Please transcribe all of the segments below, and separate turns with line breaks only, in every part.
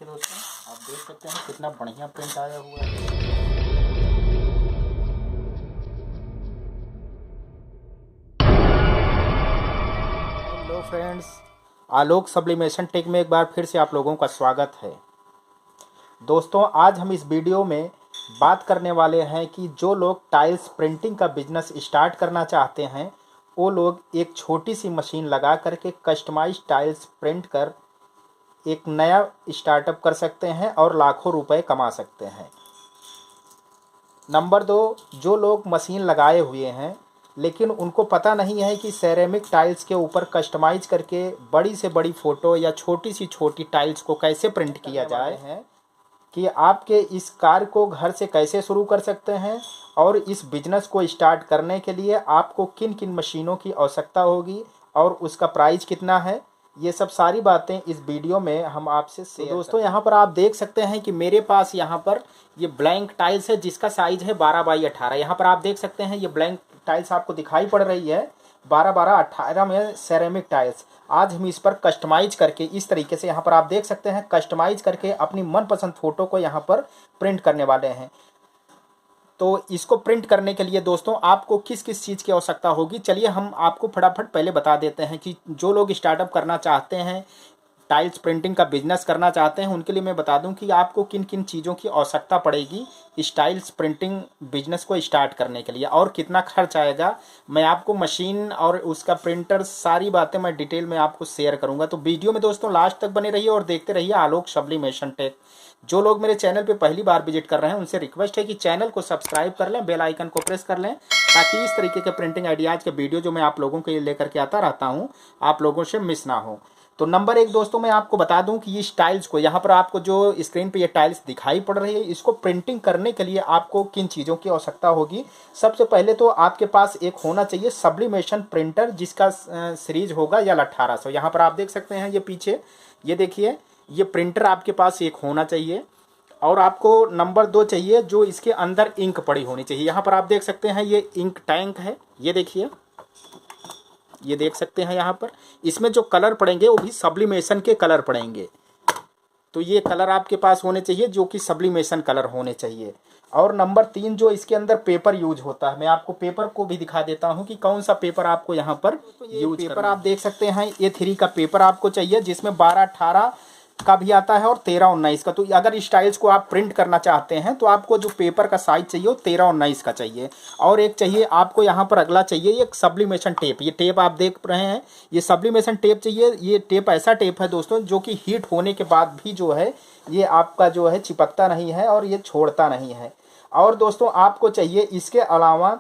देखिए दोस्तों, आप देख सकते हैं कितना बढ़िया प्रिंट आया हुआ है। हेलो फ्रेंड्स, आलोक सब्लिमेशन टेक में एक बार फिर से आप लोगों का स्वागत है। दोस्तों, आज हम इस वीडियो में बात करने वाले हैं कि जो लोग टाइल्स प्रिंटिंग का बिजनेस स्टार्ट करना चाहते हैं, वो लोग एक छोटी सी मशीन लगा करके कस्टमाइज टाइल्स प्रिंट कर एक नया स्टार्टअप कर सकते हैं और लाखों रुपए कमा सकते हैं। नंबर 2, जो लोग मशीन लगाए हुए हैं लेकिन उनको पता नहीं है कि सेरेमिक टाइल्स के ऊपर कस्टमाइज करके बड़ी से बड़ी फ़ोटो या छोटी से छोटी टाइल्स को कैसे प्रिंट किया जाए हैं, कि आपके इस कार्य को घर से कैसे शुरू कर सकते हैं और इस बिज़नेस को स्टार्ट करने के लिए आपको किन किन मशीनों की आवश्यकता होगी और उसका प्राइस कितना है, ये सब सारी बातें इस वीडियो में हम आपसे शेयर। दोस्तों, यहाँ पर आप देख सकते हैं कि मेरे पास यहाँ पर ये ब्लैंक टाइल्स है जिसका साइज़ है 12x18। यहाँ पर आप देख सकते हैं ये ब्लैंक टाइल्स आपको दिखाई पड़ रही है 12x18 में सेरेमिक टाइल्स। आज हम इस पर कस्टमाइज करके इस तरीके से यहाँ पर आप देख सकते हैं कस्टमाइज करके अपनी मनपसंद फ़ोटो को यहाँ पर प्रिंट करने वाले हैं। तो इसको प्रिंट करने के लिए दोस्तों आपको किस किस चीज़ की आवश्यकता होगी, चलिए हम आपको फटाफट पहले बता देते हैं कि जो लोग स्टार्टअप करना चाहते हैं, टाइल्स प्रिंटिंग का बिजनेस करना चाहते हैं, उनके लिए मैं बता दूं कि आपको किन किन चीज़ों की आवश्यकता पड़ेगी इस टाइल्स प्रिंटिंग बिजनेस को स्टार्ट करने के लिए और कितना खर्च आएगा। मैं आपको मशीन और उसका प्रिंटर सारी बातें मैं डिटेल में आपको शेयर करूंगा। तो वीडियो में दोस्तों लास्ट तक बने रहिए और देखते रहिए आलोक सब्लिमेशन टेक। जो लोग मेरे चैनल पे पहली बार विजिट कर रहे हैं उनसे रिक्वेस्ट है कि चैनल को सब्सक्राइब कर लें, बेल आइकन को प्रेस कर लें, ताकि इस तरीके के प्रिंटिंग आइडियाज़ के वीडियो जो मैं आप लोगों के लिए लेकर के आता रहता हूँ आप लोगों से मिस ना हो। तो नंबर 1 दोस्तों, मैं आपको बता दूं कि इस टाइल्स को यहाँ पर आपको जो स्क्रीन पे ये टाइल्स दिखाई पड़ रही है, इसको प्रिंटिंग करने के लिए आपको किन चीज़ों की आवश्यकता होगी। सबसे पहले तो आपके पास एक होना चाहिए सब्लिमेशन प्रिंटर जिसका सीरीज होगा या 1800। यहाँ पर आप देख सकते हैं ये पीछे, ये देखिए, ये प्रिंटर आपके पास एक होना चाहिए। और आपको नंबर 2 चाहिए जो इसके अंदर इंक पड़ी होनी चाहिए। यहाँ पर आप देख सकते हैं ये इंक टैंक है, ये देखिए, ये देख सकते हैं यहाँ पर इसमें जो कलर पड़ेंगे वो भी सब्लिमेशन के कलर पड़ेंगे। तो ये कलर आपके पास होने चाहिए जो कि सब्लिमेशन कलर होने चाहिए। और नंबर 3 जो इसके अंदर पेपर यूज होता है, मैं आपको पेपर को भी दिखा देता हूँ कि कौन सा पेपर आपको यहाँ पर यूज पेपर आप देख सकते हैं A3 का पेपर आपको चाहिए जिसमें 12-18 का भी आता है और 13-19 का। तो अगर इस टाइल्स को आप प्रिंट करना चाहते हैं तो आपको जो पेपर का साइज चाहिए वो 13-19 का चाहिए। और एक चाहिए आपको यहाँ पर अगला चाहिए एक सब्लिमेशन टेप। ये टेप आप देख रहे हैं, ये सब्लिमेशन टेप चाहिए। ये टेप ऐसा टेप है दोस्तों जो कि हीट होने के बाद भी जो है ये आपका जो है चिपकता नहीं है और ये छोड़ता नहीं है। और दोस्तों आपको चाहिए इसके अलावा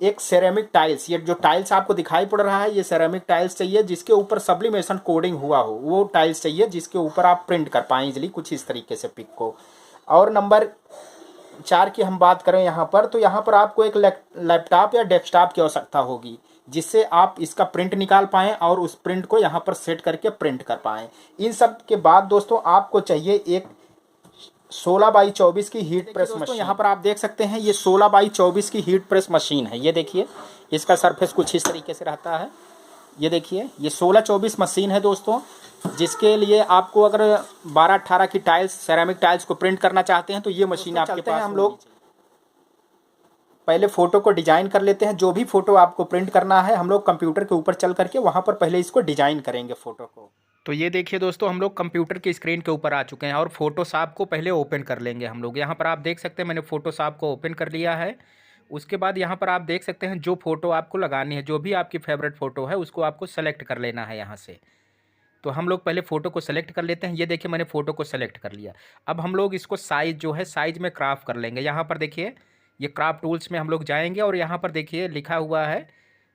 एक सेरेमिक टाइल्स। ये जो टाइल्स आपको दिखाई पड़ रहा है ये सेरेमिक टाइल्स चाहिए जिसके ऊपर सब्लिमेशन कोडिंग हुआ हो, वो टाइल्स चाहिए जिसके ऊपर आप प्रिंट कर पाएँ इजली कुछ इस तरीके से पिक को। और नंबर 4 की हम बात करें यहाँ पर, तो यहाँ पर आपको एक लैपटॉप या डेस्कटॉप की आवश्यकता होगी जिससे आप इसका प्रिंट निकाल पाएँ और उस प्रिंट को यहाँ पर सेट करके प्रिंट कर पाएँ। इन सब के बाद दोस्तों आपको चाहिए एक 16x24 की हीट प्रेस मशीन। यहाँ पर आप देख सकते हैं ये 16x24 की हीट प्रेस मशीन है। ये देखिए, इसका सरफेस कुछ इस तरीके से रहता है। ये देखिए, ये 16x24 मशीन है दोस्तों, जिसके लिए आपको अगर 12-18 की टाइल्स सेरेमिक टाइल्स को प्रिंट करना चाहते हैं तो ये मशीन आपके पास। हम लोग पहले फ़ोटो को डिज़ाइन कर लेते हैं। जो भी फ़ोटो आपको प्रिंट करना है हम लोग कंप्यूटर के ऊपर चल करके वहाँ पर पहले इसको डिज़ाइन करेंगे फ़ोटो को। तो ये देखिए दोस्तों, हम लोग कंप्यूटर की स्क्रीन के ऊपर आ चुके हैं और फोटोशॉप को पहले ओपन कर लेंगे हम लोग। यहाँ पर आप देख सकते हैं मैंने फोटोशॉप को ओपन कर लिया है। उसके बाद यहाँ पर आप देख सकते हैं जो फ़ोटो आपको लगानी है, जो भी आपकी फेवरेट फ़ोटो है उसको आपको सेलेक्ट कर लेना है यहाँ से। तो हम लोग पहले फ़ोटो को सेलेक्ट कर लेते हैं। ये देखिए, मैंने फ़ोटो को सेलेक्ट कर लिया। अब हम लोग इसको साइज़ जो है साइज़ में क्राफ्ट कर लेंगे। यहाँ पर देखिए, ये क्राफ्ट टूल्स में हम लोग जाएंगे और यहाँ पर देखिए लिखा हुआ है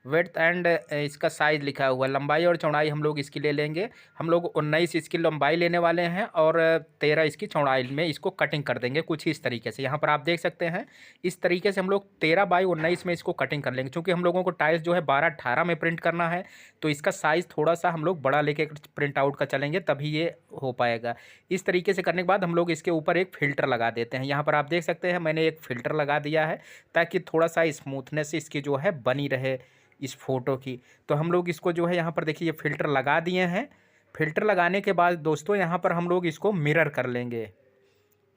विड्थ एंड इसका साइज़ लिखा हुआ है। लंबाई और चौड़ाई हम लोग इसकी ले लेंगे। हम लोग 19 इसकी लंबाई लेने वाले हैं और 13 इसकी चौड़ाई में इसको कटिंग कर देंगे कुछ इस तरीके से। यहाँ पर आप देख सकते हैं इस तरीके से हम लोग 13x19 में इसको कटिंग कर लेंगे। क्योंकि हम लोगों को टाइल्स जो है 12-18 में प्रिंट करना है तो इसका साइज़ थोड़ा सा हम लोग बड़ा लेके प्रिंट आउट का चलेंगे तभी ये हो पाएगा। इस तरीके से करने के बाद हम लोग इसके ऊपर एक फ़िल्टर लगा देते हैं। यहाँ पर आप देख सकते हैं मैंने एक फ़िल्टर लगा दिया है ताकि थोड़ा सा स्मूथनेस इसकी जो है बनी रहे इस फोटो की। तो हम लोग इसको जो है यहाँ पर देखिए ये फ़िल्टर लगा दिए हैं। फिल्टर लगाने के बाद दोस्तों यहाँ पर हम लोग इसको मिरर कर लेंगे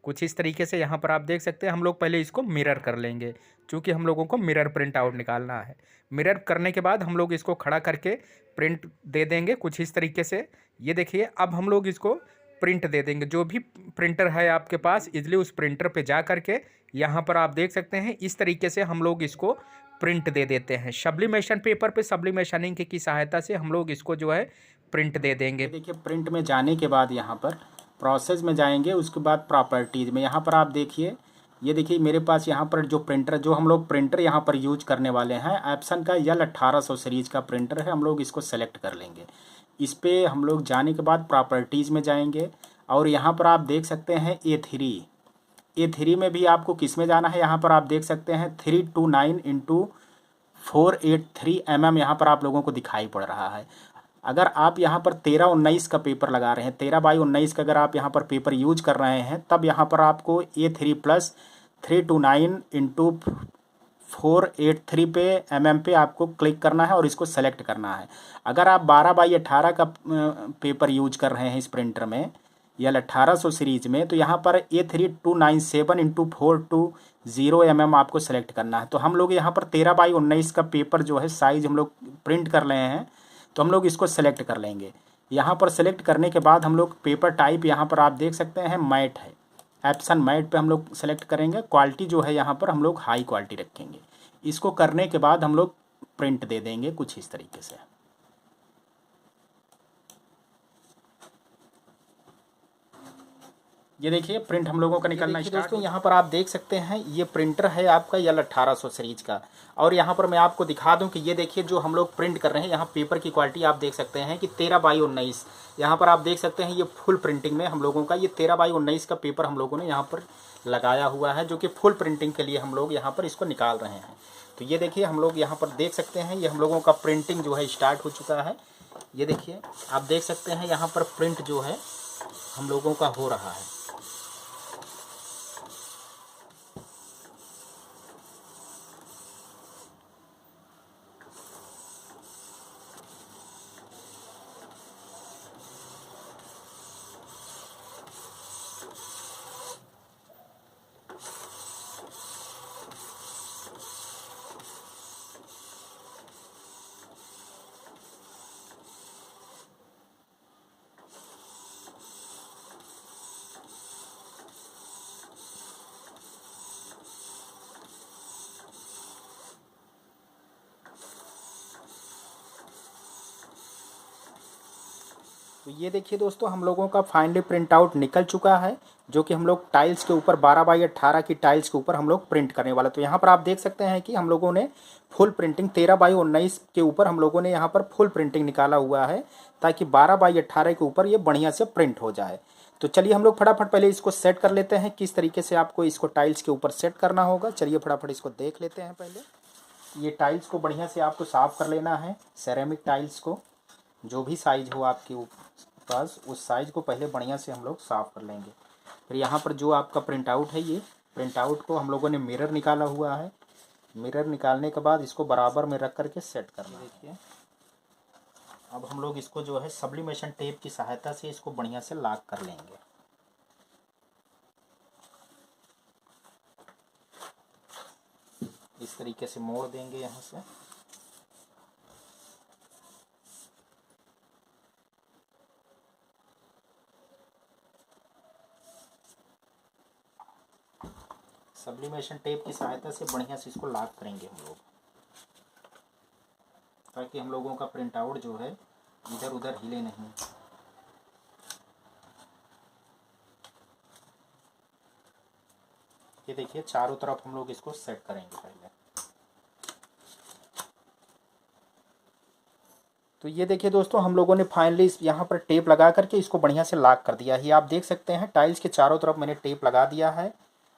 कुछ इस तरीके से। यहाँ पर आप देख सकते हैं हम लोग पहले इसको मिरर कर लेंगे, क्योंकि हम लोगों को मिरर प्रिंट आउट निकालना है। मिरर करने के बाद हम लोग इसको खड़ा करके प्रिंट दे देंगे कुछ इस तरीके से। ये देखिए अब हम लोग इसको प्रिंट दे देंगे। जो भी प्रिंटर है आपके पास इजली उस प्रिंटर पे जा करके यहाँ पर आप देख सकते हैं इस तरीके से हम लोग इसको प्रिंट दे देते हैं। सब्लिमेशन पेपर पे सब्लिमेशन इंक की सहायता से हम लोग इसको जो है प्रिंट दे देंगे। देखिए प्रिंट में जाने के बाद यहाँ पर प्रोसेस में जाएंगे, उसके बाद प्रॉपर्टीज़ में यहाँ पर आप देखिए, ये देखिए मेरे पास यहाँ पर जो प्रिंटर जो हम लोग प्रिंटर यहाँ पर यूज करने वाले हैं एप्सन का L1800 सीरीज़ का प्रिंटर है। हम लोग इसको सेलेक्ट कर लेंगे। इस पर हम लोग जाने के बाद प्रॉपर्टीज़ में जाएंगे और यहाँ पर आप देख सकते हैं A3 में भी आपको किस में जाना है। यहाँ पर आप देख सकते हैं 329x483 mm यहाँ पर आप लोगों को दिखाई पड़ रहा है। अगर आप यहाँ पर 13-19 का पेपर लगा रहे हैं, 13x19 का अगर आप यहाँ पर पेपर यूज कर रहे हैं, तब यहाँ पर आपको A3+ 329x483 पे mm पे आपको क्लिक करना है और इसको सेलेक्ट करना है। अगर आप 12x18 का पेपर यूज कर रहे हैं इस प्रिंटर में L1800 सीरीज में, तो यहाँ पर A3297x420 mm आपको सेलेक्ट करना है। तो हम लोग यहाँ पर 13x19 का पेपर जो है साइज़ हम लोग प्रिंट कर रहे हैं, तो हम लोग इसको सेलेक्ट कर लेंगे। यहाँ पर सेलेक्ट करने के बाद हम लोग पेपर टाइप यहाँ पर आप देख सकते हैं मैट है, एप्सन मैट पे हम लोग सेलेक्ट करेंगे। क्वालिटी जो है यहाँ पर हम लोग हाई क्वालिटी रखेंगे। इसको करने के बाद हम लोग प्रिंट दे देंगे कुछ इस तरीके से। ये देखिए प्रिंट हम लोगों का निकलना स्टार्ट। दोस्तों यहाँ पर आप देख सकते हैं ये प्रिंटर है आपका L1800 सीरीज का। और यहाँ पर मैं आपको दिखा दूं कि ये देखिए जो हम लोग प्रिंट कर रहे हैं, यहाँ पेपर की क्वालिटी आप देख सकते हैं कि 13x19। यहाँ पर आप देख सकते हैं ये फुल प्रिंटिंग में हम लोगों का ये 13x19 का पेपर हम लोगों ने यहाँ पर लगाया हुआ है, जो कि फुल प्रिंटिंग के लिए हम लोग यहाँ पर इसको निकाल रहे हैं। तो ये देखिए हम लोग यहाँ पर देख सकते हैं ये हम लोगों का प्रिंटिंग जो है स्टार्ट हो चुका है। ये देखिए आप देख सकते हैं यहाँ पर प्रिंट जो है हम लोगों का हो रहा है। तो ये देखिए दोस्तों हम लोगों का फाइनली प्रिंट आउट निकल चुका है, जो कि हम लोग टाइल्स के ऊपर 12x18 की टाइल्स के ऊपर हम लोग प्रिंट करने वाला। तो यहाँ पर आप देख सकते हैं कि हम लोगों ने फुल प्रिंटिंग 13x19 के ऊपर हम लोगों ने यहाँ पर फुल प्रिंटिंग निकाला हुआ है, ताकि 12x18 के ऊपर ये बढ़िया से प्रिंट हो जाए। तो चलिए हम लोग फटाफट पहले इसको सेट कर लेते हैं, किस तरीके से आपको इसको टाइल्स के ऊपर सेट करना होगा। चलिए फटाफट इसको देख लेते हैं। पहले ये टाइल्स को बढ़िया से आपको साफ़ कर लेना है। सेरेमिक टाइल्स को जो भी साइज़ हो आपके पास उस साइज़ को पहले बढ़िया से हम लोग साफ़ कर लेंगे। फिर यहाँ पर जो आपका प्रिंट आउट है, ये प्रिंट आउट को हम लोगों ने मिरर निकाला हुआ है। मिरर निकालने के बाद इसको बराबर में रख करके सेट करना। देखिए अब हम लोग इसको जो है सब्लिमेशन टेप की सहायता से इसको बढ़िया से लॉक कर लेंगे। इस तरीके से मोड़ देंगे यहाँ से। सब्लिमेशन टेप की सहायता से बढ़िया से इसको लॉक करेंगे हम लोग, ताकि हम लोगों का प्रिंट आउट जो है इधर उधर हिले नहीं। ये देखिए चारों तरफ हम लोग इसको सेट करेंगे पहले। तो ये देखिए दोस्तों हम लोगों ने फाइनली यहाँ पर टेप लगा करके इसको बढ़िया से लॉक कर दिया है। आप देख सकते हैं टाइल्स के चारों तरफ मैंने टेप लगा दिया है।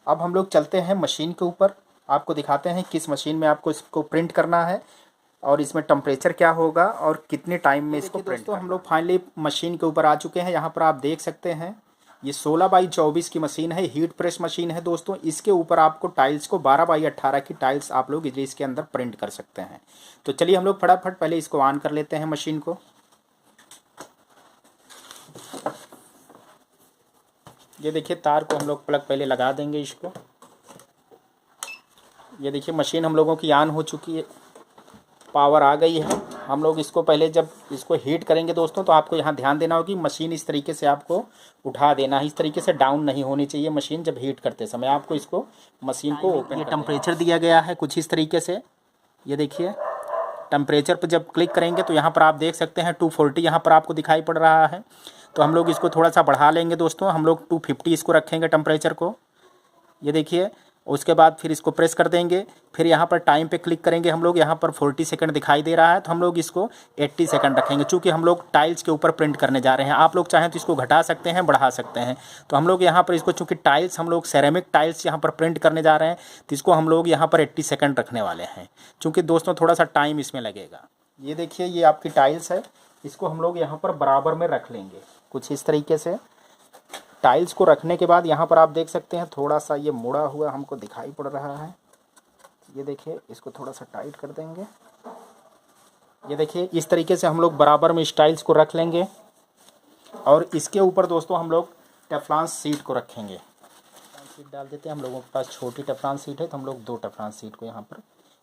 अब हम लोग चलते हैं मशीन के ऊपर, आपको दिखाते हैं किस मशीन में आपको इसको प्रिंट करना है और इसमें टेम्परेचर क्या होगा और कितने टाइम में इसको प्रिंट। तो हम लोग फाइनली मशीन के ऊपर आ चुके हैं। यहाँ पर आप देख सकते हैं ये 16x24 की मशीन है, हीट प्रेस मशीन है दोस्तों। इसके ऊपर आपको टाइल्स को 12x18 की टाइल्स आप लोग इजीली इसके अंदर प्रिंट कर सकते हैं। तो चलिए हम लोग फटाफट पहले इसको ऑन कर लेते हैं मशीन को। ये देखिए तार को हम लोग प्लग पहले लगा देंगे इसको। ये देखिए मशीन हम लोगों की ऑन हो चुकी है, पावर आ गई है। हम लोग इसको पहले जब इसको हीट करेंगे दोस्तों, तो आपको यहाँ ध्यान देना होगा कि मशीन इस तरीके से आपको उठा देना है, इस तरीके से डाउन नहीं होनी चाहिए मशीन जब हीट करते समय। आपको इसको मशीन को ओपन, ये टेम्परेचर दिया गया है कुछ इस तरीके से। ये देखिए टेम्परेचर पर जब क्लिक करेंगे तो यहाँ पर आप देख सकते हैं 240 यहाँ पर आपको दिखाई पड़ रहा है। तो हम लोग इसको थोड़ा सा बढ़ा लेंगे दोस्तों, हम लोग 250 इसको रखेंगे टेम्परेचर को। ये देखिए उसके बाद फिर इसको प्रेस कर देंगे, फिर यहाँ पर टाइम पे क्लिक करेंगे हम लोग। यहाँ पर 40 सेकंड दिखाई दे रहा है, तो हम लोग इसको 80 सेकंड रखेंगे, चूँकि हम लोग टाइल्स के ऊपर प्रिंट करने जा रहे हैं। आप लोग चाहें तो इसको घटा सकते हैं, बढ़ा सकते हैं। तो हम लोग यहाँ पर इसको, चूँकि टाइल्स हम लोग सेरेमिक टाइल्स यहाँ पर प्रिंट करने जा रहे हैं, तो इसको हम लोग यहाँ पर 80 सेकंड रखने वाले हैं, चूँकि दोस्तों थोड़ा सा टाइम इसमें लगेगा। ये देखिए ये आपकी टाइल्स है, इसको हम लोग यहाँ पर बराबर में रख लेंगे कुछ इस तरीके से। टाइल्स को रखने के बाद यहाँ पर आप देख सकते हैं थोड़ा सा ये मुड़ा हुआ हमको दिखाई पड़ रहा है। ये देखिए इसको थोड़ा सा टाइट कर देंगे। ये देखिए इस तरीके से हम लोग बराबर में इस टाइल्स को रख लेंगे, और इसके ऊपर दोस्तों हम लोग टेफ्लॉन शीट को रखेंगे। शीट डाल देते हैं, हम लोगों के पास छोटी टेफ्लॉन शीट है तो हम लोग 2 टेफ्लॉन शीट को यहाँ पर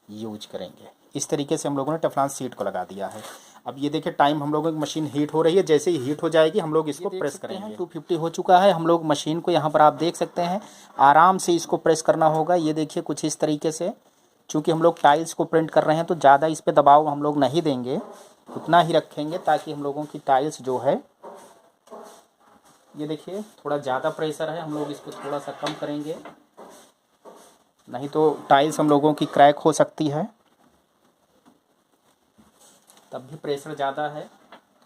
यूज करेंगे। इस तरीके से हम लोगों ने टेफ्लॉन शीट को लगा दिया है। अब ये देखिए टाइम हम लोगों की मशीन हीट हो रही है, जैसे ही हीट हो जाएगी हम लोग इसको प्रेस करेंगे। 250 हो चुका है, हम लोग मशीन को यहाँ पर आप देख सकते हैं आराम से इसको प्रेस करना होगा। ये देखिए कुछ इस तरीके से, चूँकि हम लोग टाइल्स को प्रिंट कर रहे हैं तो ज़्यादा इस पर दबाव हम लोग नहीं देंगे, उतना ही रखेंगे ताकि हम लोगों की टाइल्स जो है, ये देखिए थोड़ा ज़्यादा प्रेशर है, हम लोग इसको थोड़ा सा कम करेंगे, नहीं तो टाइल्स हम लोगों की क्रैक हो सकती है। तब भी प्रेशर ज़्यादा है,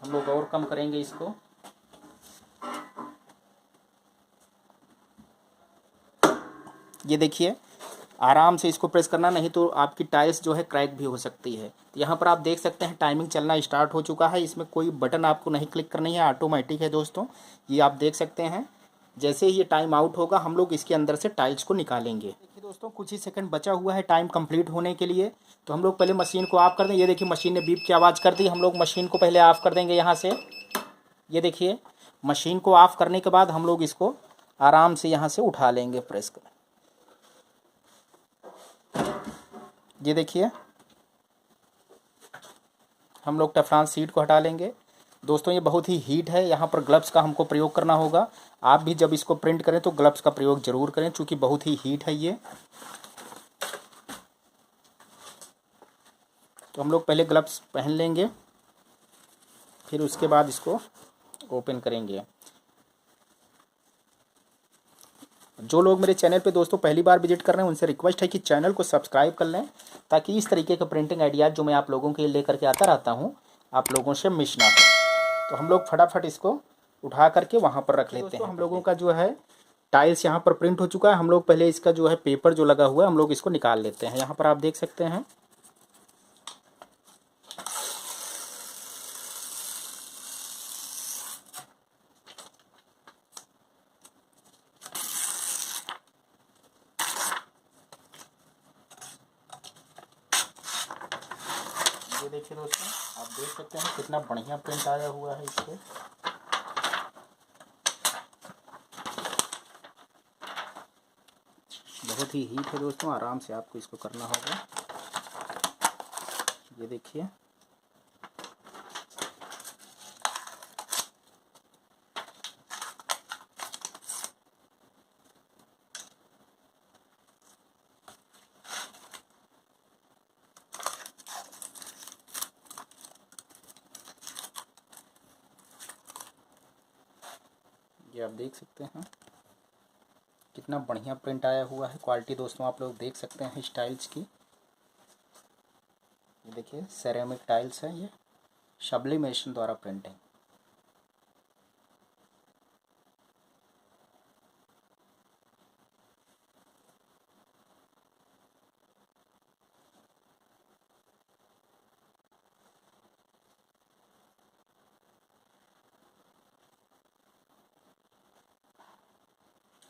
हम लोग और कम करेंगे इसको। ये देखिए आराम से इसको प्रेस करना, नहीं तो आपकी टाइल्स जो है क्रैक भी हो सकती है। यहाँ पर आप देख सकते हैं टाइमिंग चलना स्टार्ट हो चुका है। इसमें कोई बटन आपको नहीं क्लिक करनी है, ऑटोमेटिक है दोस्तों। ये आप देख सकते हैं, जैसे ही ये टाइम आउट होगा हम लोग इसके अंदर से टाइल्स को निकालेंगे। देखिए दोस्तों कुछ ही सेकंड बचा हुआ है टाइम कंप्लीट होने के लिए, तो हम लोग पहले मशीन को ऑफ कर दें। ये देखिए मशीन ने बीप की आवाज़ कर दी, हम लोग मशीन को पहले ऑफ कर देंगे यहाँ से। ये देखिए मशीन को ऑफ करने के बाद हम लोग इसको आराम से यहाँ से उठा लेंगे प्रेस कर। ये देखिए हम लोग टेफ्लॉन शीट को हटा लेंगे। दोस्तों ये बहुत ही हीट है, यहाँ पर ग्लव्स का हमको प्रयोग करना होगा। आप भी जब इसको प्रिंट करें तो ग्लव्स का प्रयोग ज़रूर करें, चूँकि बहुत ही हीट है ये। तो हम लोग पहले ग्लव्स पहन लेंगे, फिर उसके बाद इसको ओपन करेंगे। जो लोग मेरे चैनल पे दोस्तों पहली बार विजिट कर रहे हैं उनसे रिक्वेस्ट है कि चैनल को सब्सक्राइब कर लें, ताकि इस तरीके के प्रिंटिंग आइडियाज़ जो मैं आप लोगों के लिए लेकर के आता रहता हूँ आप लोगों से मिस ना हो। तो हम लोग फटाफट इसको उठा करके वहाँ पर रख लेते हैं। हम लोगों का जो है टाइल्स यहाँ पर प्रिंट हो चुका है। हम लोग पहले इसका जो है पेपर जो लगा हुआ है हम लोग इसको निकाल लेते हैं। यहाँ पर आप देख सकते हैं ये देखिए दोस्तों, आप देख सकते हैं कितना बढ़िया प्रिंट आया हुआ है इस पर। बहुत ही हीट है दोस्तों, आराम से आपको इसको करना होगा। ये देखिए ये आप देख सकते हैं कितना बढ़िया प्रिंट आया हुआ है। क्वालिटी दोस्तों आप लोग देख सकते हैं इस टाइल्स की। ये देखिए सेरेमिक टाइल्स है, ये सब्लिमेशन द्वारा प्रिंटिंग।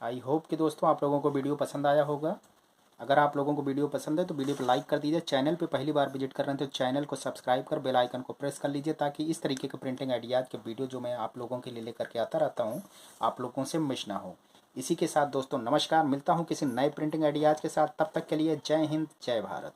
आई होप कि दोस्तों आप लोगों को वीडियो पसंद आया होगा। अगर आप लोगों को वीडियो पसंद है तो वीडियो को लाइक कर दीजिए। चैनल पे पहली बार विजिट कर रहे हैं तो चैनल को सब्सक्राइब कर बेल आइकन को प्रेस कर लीजिए, ताकि इस तरीके के प्रिंटिंग आइडियाज़ के वीडियो जो मैं आप लोगों के लिए लेकर के आता रहता हूँ आप लोगों से मिस ना हो। इसी के साथ दोस्तों नमस्कार, मिलता हूँ किसी नए प्रिंटिंग आइडियाज़ के साथ। तब तक के लिए जय हिंद, जय भारत।